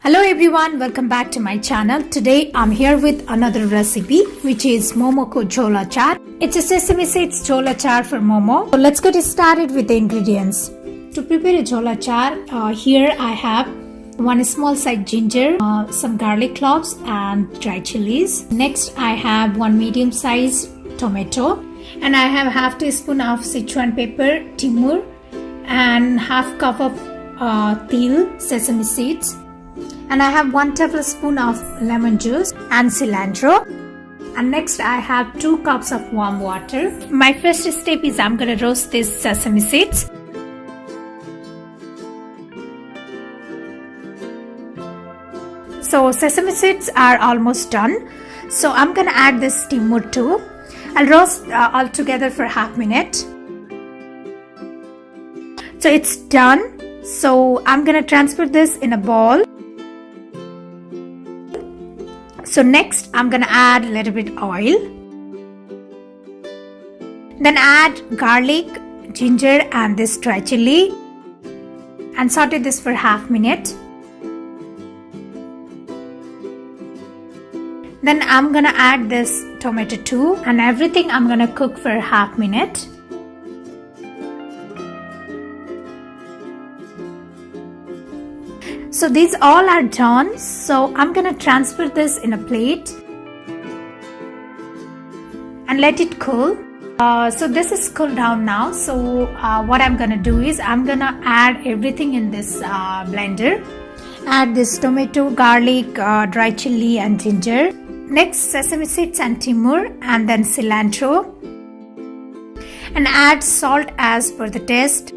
Hello everyone, welcome back to my channel. Today I'm here with another recipe which is Momo ko Jhol Achar. It's a sesame seeds Jhol Achar for Momo. So let's get started with the ingredients. To prepare a Jhol Achar, here I have one small size ginger, some garlic cloves and dry chilies. Next I have one medium size tomato and I have half teaspoon of Sichuan pepper, Timur, and half cup of Teel sesame seeds. And I have 1 tablespoon of lemon juice and cilantro. And next I have 2 cups of warm water. My first step is I'm gonna roast these sesame seeds. So sesame seeds are almost done. So I'm gonna add this Timur too. I'll roast all together for half minute. So it's done. So I'm gonna transfer this in a bowl. So next I'm gonna add a little bit oil. Then add garlic, ginger and this dry chili and saute this for half minute. Then I'm gonna add this tomato too and everything I'm gonna cook for half minute. So these all are done. So I'm gonna transfer this in a plate and let it cool. So this is cooled down now. So what I'm gonna do is I'm gonna add everything in this blender. Add this tomato, garlic, dry chili and ginger. Next sesame seeds and Timur and then cilantro. And add salt as per the taste.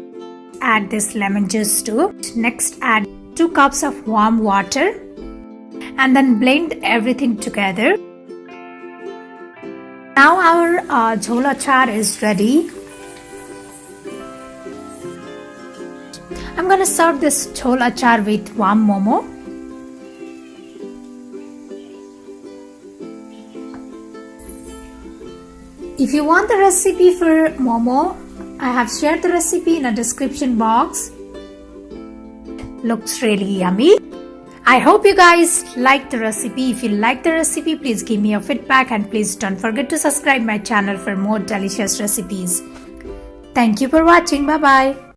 Add this lemon juice too. Next add 2 cups of warm water and then blend everything together. Now our Jhol Achar is ready. I'm gonna serve this Jhol Achar with warm Momo. If you want the recipe for Momo, I have shared the recipe in a description box. Looks really yummy. I hope you guys like the recipe. If you like the recipe, please give me your feedback and please don't forget to subscribe my channel for more delicious recipes. Thank you for watching. Bye bye.